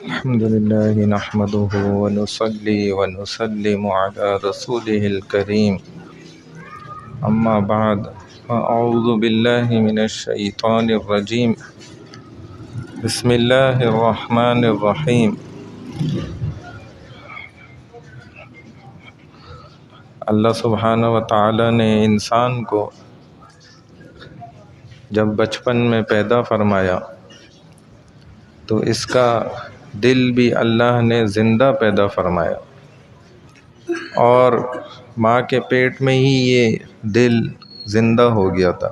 الحمد لله نحمده ونصلي ونسلم على رسوله الكريم أما بعد فأعوذ بالله من الشيطان الرجيم بسم الله الرحمن الرحيم اللہ سبحانہ و تعالی نے انسان کو جب بچپن میں پیدا فرمایا تو اس کا دل بھی اللہ نے زندہ پیدا فرمایا، اور ماں کے پیٹ میں ہی یہ دل زندہ ہو گیا تھا،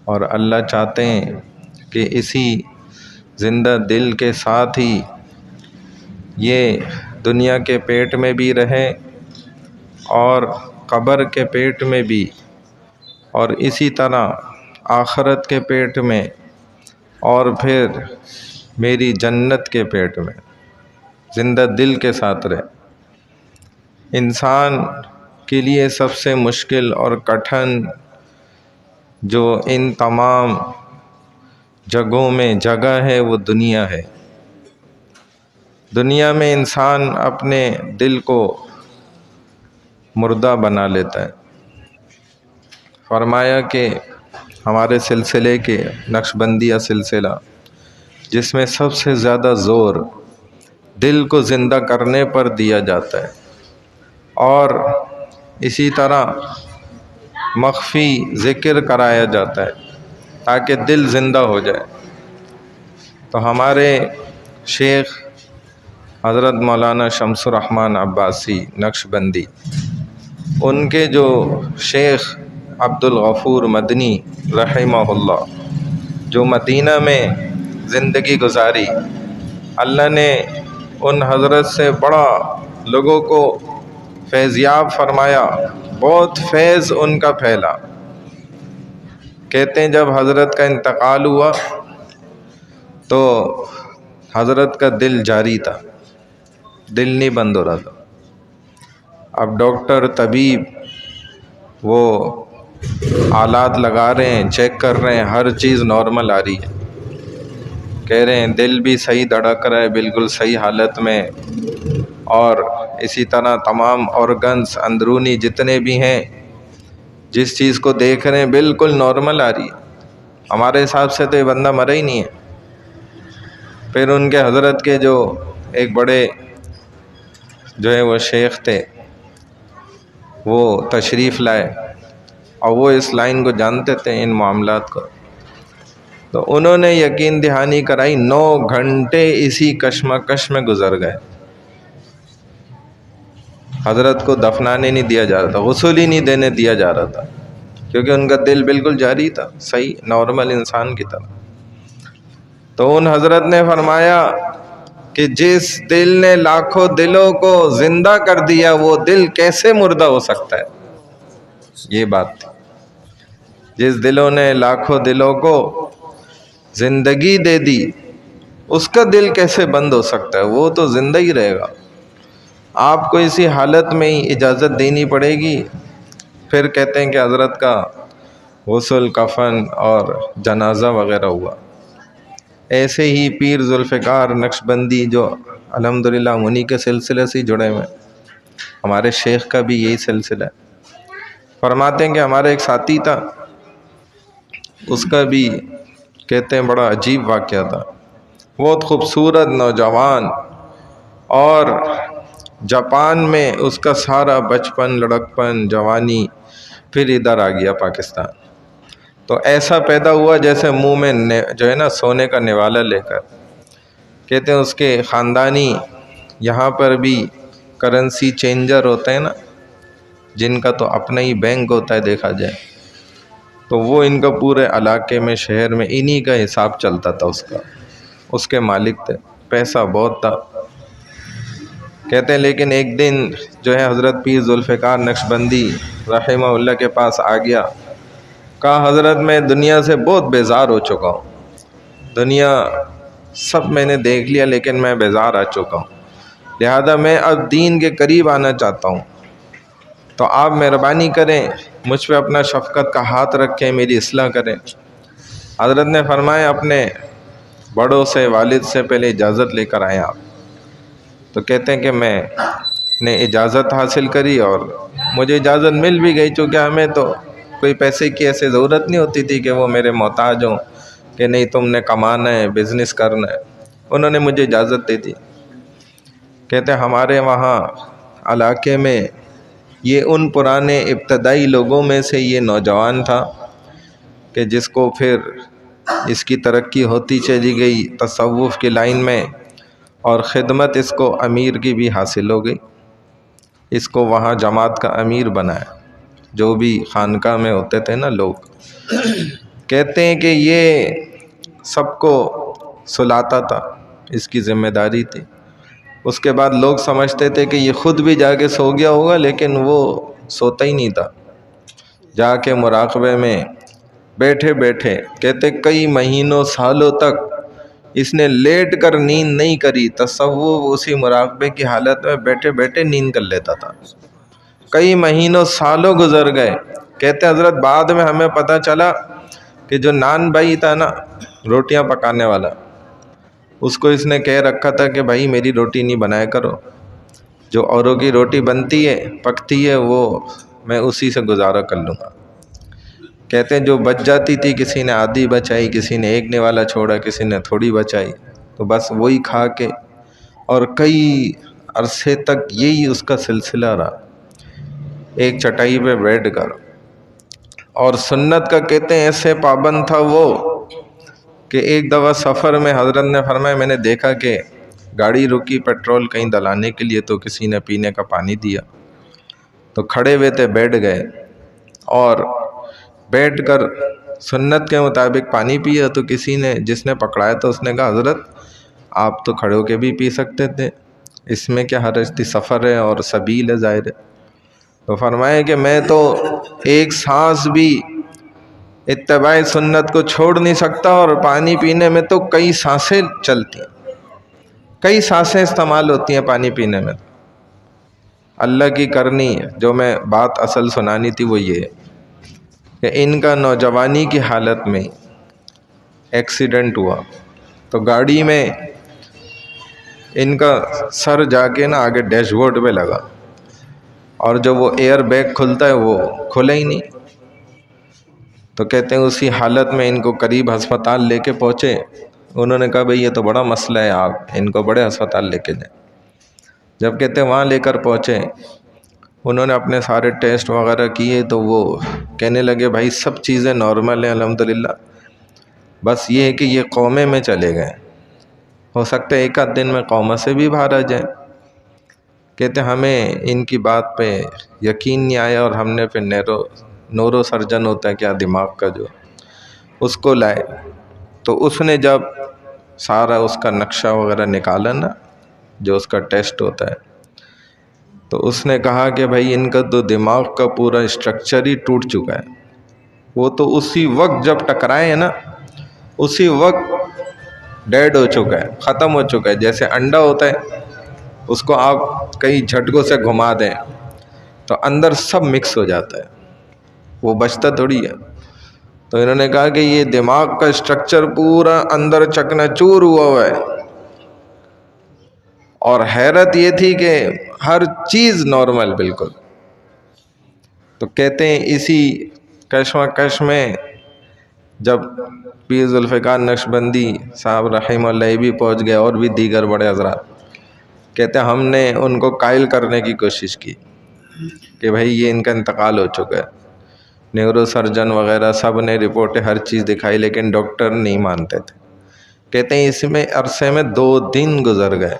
اور اللہ چاہتے ہیں کہ اسی زندہ دل کے ساتھ ہی یہ دنیا کے پیٹ میں بھی رہے اور قبر کے پیٹ میں بھی، اور اسی طرح آخرت کے پیٹ میں، اور پھر میری جنت کے پیٹ میں زندہ دل کے ساتھ رہے۔ انسان کے لیے سب سے مشکل اور کٹھن جو ان تمام جگہوں میں جگہ ہے وہ دنیا ہے۔ دنیا میں انسان اپنے دل کو مردہ بنا لیتا ہے۔ فرمایا کہ ہمارے سلسلے کے نقشبندیہ سلسلہ، جس میں سب سے زیادہ زور دل کو زندہ کرنے پر دیا جاتا ہے، اور اسی طرح مخفی ذکر کرایا جاتا ہے تاکہ دل زندہ ہو جائے، تو ہمارے شیخ حضرت مولانا شمس الرحمن عباسی نقشبندی، ان کے جو شیخ عبد الغفور مدنی رحمہ اللہ، جو مدینہ میں زندگی گزاری، اللہ نے ان حضرت سے بڑا لوگوں کو فیضیاب فرمایا، بہت فیض ان کا پھیلا۔ کہتے ہیں جب حضرت کا انتقال ہوا تو حضرت کا دل جاری تھا، دل نہیں بند ہو رہا تھا۔ اب ڈاکٹر طبیب وہ آلات لگا رہے ہیں، چیک کر رہے ہیں، ہر چیز نارمل آ رہی ہے، کہہ رہے ہیں دل بھی صحیح دھڑک رہا ہے بالکل صحیح حالت میں، اور اسی طرح تمام آرگنز اندرونی جتنے بھی ہیں، جس چیز کو دیکھ رہے ہیں بالکل نارمل آ رہی ہے۔ ہمارے حساب سے تو یہ بندہ مرا ہی نہیں ہے۔ پھر ان کے حضرت کے جو ایک بڑے جو ہے وہ شیخ تھے، وہ تشریف لائے، اور وہ اس لائن کو جانتے تھے، ان معاملات کو، تو انہوں نے یقین دہانی کرائی۔ 9 گھنٹے اسی کشمکش میں گزر گئے، حضرت کو دفنانے نہیں دیا جا رہا تھا، غسل ہی نہیں دینے دیا جا رہا تھا، کیونکہ ان کا دل بالکل جاری تھا، صحیح نارمل انسان کی طرح۔ تو ان حضرت نے فرمایا کہ جس دل نے لاکھوں دلوں کو زندہ کر دیا، وہ دل کیسے مردہ ہو سکتا ہے؟ یہ بات تھی۔ جس دلوں نے لاکھوں دلوں کو زندگی دے دی، اس کا دل کیسے بند ہو سکتا ہے؟ وہ تو زندہ ہی رہے گا۔ آپ کو اسی حالت میں ہی اجازت دینی پڑے گی۔ پھر کہتے ہیں کہ حضرت کا غسل، کفن اور جنازہ وغیرہ ہوا۔ ایسے ہی پیر ذوالفقار نقشبندی جو الحمدللہ انہی کے سلسلے سے جڑے ہوئے ہیں، ہمارے شیخ کا بھی یہی سلسلہ ہے۔ فرماتے ہیں کہ ہمارا ایک ساتھی تھا، اس کا بھی کہتے ہیں بڑا عجیب واقعہ تھا۔ بہت خوبصورت نوجوان، اور جاپان میں اس کا سارا بچپن، لڑکپن، جوانی، پھر ادھر آ گیا پاکستان۔ تو ایسا پیدا ہوا جیسے منہ میں جو ہے نا سونے کا نوالا لے کر۔ کہتے ہیں اس کے خاندانی یہاں پر بھی کرنسی چینجر ہوتے ہیں نا، جن کا تو اپنا ہی بینک ہوتا ہے دیکھا جائے، تو وہ ان کا پورے علاقے میں، شہر میں انہی کا حساب چلتا تھا، اس کے مالک تھے، پیسہ بہت تھا۔ کہتے ہیں لیکن ایک دن جو ہے حضرت پیر ذوالفقار نقشبندی رحمہ اللہ کے پاس آ گیا، کہا حضرت میں دنیا سے بہت بیزار ہو چکا ہوں، دنیا سب میں نے دیکھ لیا لیکن میں بیزار آ چکا ہوں، لہذا میں اب دین کے قریب آنا چاہتا ہوں، تو آپ مہربانی کریں مجھ پہ اپنا شفقت کا ہاتھ رکھیں، میری اصلاح کریں۔ حضرت نے فرمایا اپنے بڑوں سے والد سے پہلے اجازت لے کر آئے آپ؟ تو کہتے ہیں کہ میں نے اجازت حاصل کری اور مجھے اجازت مل بھی گئی، چونکہ ہمیں تو کوئی پیسے کی ایسے ضرورت نہیں ہوتی تھی کہ وہ میرے محتاج ہوں کہ نہیں تم نے کمانا ہے، بزنس کرنا ہے، انہوں نے مجھے اجازت دے دی۔ کہتے ہیں ہمارے وہاں علاقے میں یہ ان پرانے ابتدائی لوگوں میں سے یہ نوجوان تھا کہ جس کو پھر اس کی ترقی ہوتی چلی گئی تصوف کی لائن میں، اور خدمت اس کو امیر کی بھی حاصل ہو گئی، اس کو وہاں جماعت کا امیر بنایا، جو بھی خانقاہ میں ہوتے تھے نا لوگ۔ کہتے ہیں کہ یہ سب کو سلاتا تھا، اس کی ذمہ داری تھی۔ اس کے بعد لوگ سمجھتے تھے کہ یہ خود بھی جا کے سو گیا ہوگا، لیکن وہ سوتا ہی نہیں تھا، جا کے مراقبے میں بیٹھے بیٹھے کہتے کئی مہینوں سالوں تک اس نے لیٹ کر نیند نہیں کری، تصوف اسی مراقبے کی حالت میں بیٹھے بیٹھے نیند کر لیتا تھا۔ کئی مہینوں سالوں گزر گئے۔ کہتے حضرت بعد میں ہمیں پتہ چلا کہ جو نان بھائی تھا نا، روٹیاں پکانے والا، اس کو اس نے کہہ رکھا تھا کہ بھائی میری روٹی نہیں بنایا کرو، جو اوروں کی روٹی بنتی ہے پکتی ہے وہ میں اسی سے گزارا کر لوں گا۔ کہتے ہیں جو بچ جاتی تھی، کسی نے آدھی بچائی، کسی نے ایک نوالا چھوڑا، کسی نے تھوڑی بچائی، تو بس وہی کھا کے، اور کئی عرصے تک یہی اس کا سلسلہ رہا، ایک چٹائی پہ بیٹھ کر۔ اور سنت کا کہتے ہیں ایسے پابند تھا وہ کہ ایک دفعہ سفر میں حضرت نے فرمایا میں نے دیکھا کہ گاڑی رکی پیٹرول کہیں ڈلانے کے لیے، تو کسی نے پینے کا پانی دیا، تو کھڑے ہوئے تھے، بیٹھ گئے، اور بیٹھ کر سنت کے مطابق پانی پیا، تو کسی نے جس نے پکڑایا تو اس نے کہا حضرت آپ تو کھڑے ہو کے بھی پی سکتے تھے، اس میں کیا حرج تھی، سفر ہے اور سبیل ہے ظاہر ہے۔ تو فرمایا کہ میں تو ایک سانس بھی اتباع سنت کو چھوڑ نہیں سکتا، اور پانی پینے میں تو کئی سانسیں چلتی ہیں، کئی سانسیں استعمال ہوتی ہیں پانی پینے میں۔ اللہ کی کرنی جو میں بات اصل سنانی تھی وہ یہ ہے کہ ان کا نوجوانی کی حالت میں ایکسیڈنٹ ہوا، تو گاڑی میں ان کا سر جا کے نا آگے ڈیش بورڈ پہ لگا، اور جو وہ ایئر بیگ کھلتا ہے وہ کھلا ہی نہیں۔ تو کہتے ہیں اسی حالت میں ان کو قریب ہسپتال لے کے پہنچے، انہوں نے کہا بھئی یہ تو بڑا مسئلہ ہے، آپ ان کو بڑے ہسپتال لے کے جائیں۔ جب کہتے ہیں وہاں لے کر پہنچے، انہوں نے اپنے سارے ٹیسٹ وغیرہ کیے، تو وہ کہنے لگے بھائی سب چیزیں نارمل ہیں الحمدللہ، بس یہ ہے کہ یہ قومے میں چلے گئے، ہو سکتا ہے ایک آدھ دن میں قومہ سے بھی باہر آ جائیں۔ کہتے ہمیں ان کی بات پہ یقین نہیں آیا، اور ہم نے پھر نورو سرجن ہوتا ہے کیا دماغ کا جو، اس کو لائے، تو اس نے جب سارا اس کا نقشہ وغیرہ نکالا نا، جو اس کا ٹیسٹ ہوتا ہے، تو اس نے کہا کہ بھائی ان کا تو دماغ کا پورا اسٹرکچر ہی ٹوٹ چکا ہے، وہ تو اسی وقت جب ٹکرائے ہیں نا، اسی وقت ڈیڈ ہو چکا ہے، ختم ہو چکا ہے۔ جیسے انڈا ہوتا ہے، اس کو آپ کئی جھٹکوں سے گھما دیں تو اندر سب مکس ہو جاتا ہے، وہ بچتا تھوڑی ہے۔ تو انہوں نے کہا کہ یہ دماغ کا اسٹرکچر پورا اندر چکنا چور ہوا ہے، اور حیرت یہ تھی کہ ہر چیز نارمل بالکل۔ تو کہتے ہیں اسی کشمکش میں جب پیر ذوالفقار نقشبندی صاحب رحمہ اللہ بھی پہنچ گئے، اور بھی دیگر بڑے حضرات، کہتے ہیں ہم نے ان کو قائل کرنے کی کوشش کی کہ بھائی یہ ان کا انتقال ہو چکا ہے، نیورو سرجن وغیرہ سب نے رپورٹیں ہر چیز دکھائی، لیکن ڈاکٹر نہیں مانتے تھے۔ کہتے ہیں اس میں عرصے میں 2 دن گزر گئے،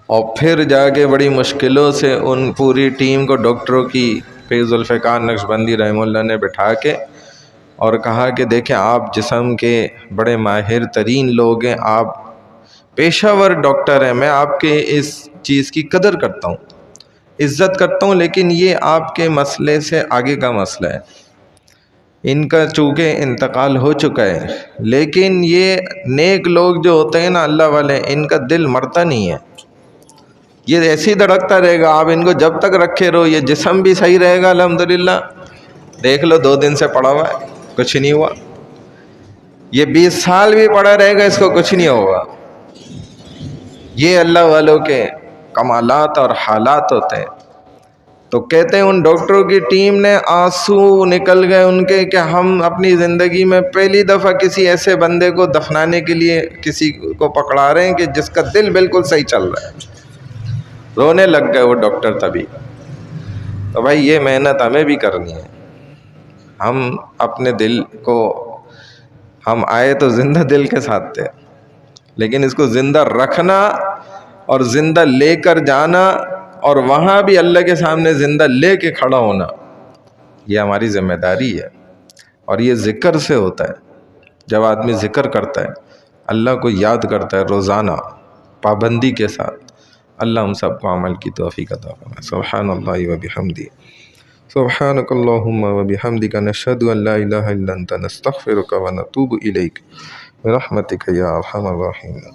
اور پھر جا کے بڑی مشکلوں سے ان پوری ٹیم کو ڈاکٹروں کی پیر ذوالفقار نقشبندی رحمہ اللہ نے بٹھا کے اور کہا کہ دیکھیں آپ جسم کے بڑے ماہر ترین لوگ ہیں، آپ پیشہ ور ڈاکٹر ہیں، میں آپ کے اس چیز کی قدر کرتا ہوں، عزت کرتا ہوں، لیکن یہ آپ کے مسئلے سے آگے کا مسئلہ ہے۔ ان کا چونکہ انتقال ہو چکا ہے، لیکن یہ نیک لوگ جو ہوتے ہیں نا اللہ والے، ان کا دل مرتا نہیں ہے، یہ ایسے ہی دھڑکتا رہے گا، آپ ان کو جب تک رکھے رہو، یہ جسم بھی صحیح رہے گا الحمدللہ۔ دیکھ لو 2 دن سے پڑا ہوا ہے، کچھ نہیں ہوا، یہ 20 سال بھی پڑا رہے گا اس کو کچھ نہیں ہوگا. یہ اللہ والوں کے کمالات اور حالات ہوتے ہیں. تو کہتے ہیں ان ڈاکٹروں کی ٹیم نے آنسو نکل گئے ان کے کہ ہم اپنی زندگی میں پہلی دفعہ کسی ایسے بندے کو دفنانے کے لیے کسی کو پکڑا رہے ہیں کہ جس کا دل بالکل صحیح چل رہا ہے. رونے لگ گئے وہ ڈاکٹر تبھی. تو بھائی یہ محنت ہمیں بھی کرنی ہے. ہم اپنے دل کو، ہم آئے تو زندہ دل کے ساتھ تھے، لیکن اس کو زندہ رکھنا اور زندہ لے کر جانا اور وہاں بھی اللہ کے سامنے زندہ لے کے کھڑا ہونا، یہ ہماری ذمہ داری ہے. اور یہ ذکر سے ہوتا ہے. جب آدمی ذکر کرتا ہے، اللہ کو یاد کرتا ہے روزانہ پابندی کے ساتھ، اللہ ہم سب کو عمل کی توفیق عطا فرمائے. سبحان اللہ و بحمدہ، سبحانک اللہم و بحمدک، نشہد ان لا الہ الا انت، نستغفرک و نتوب الیک برحمتک یا ارحم الراحمین.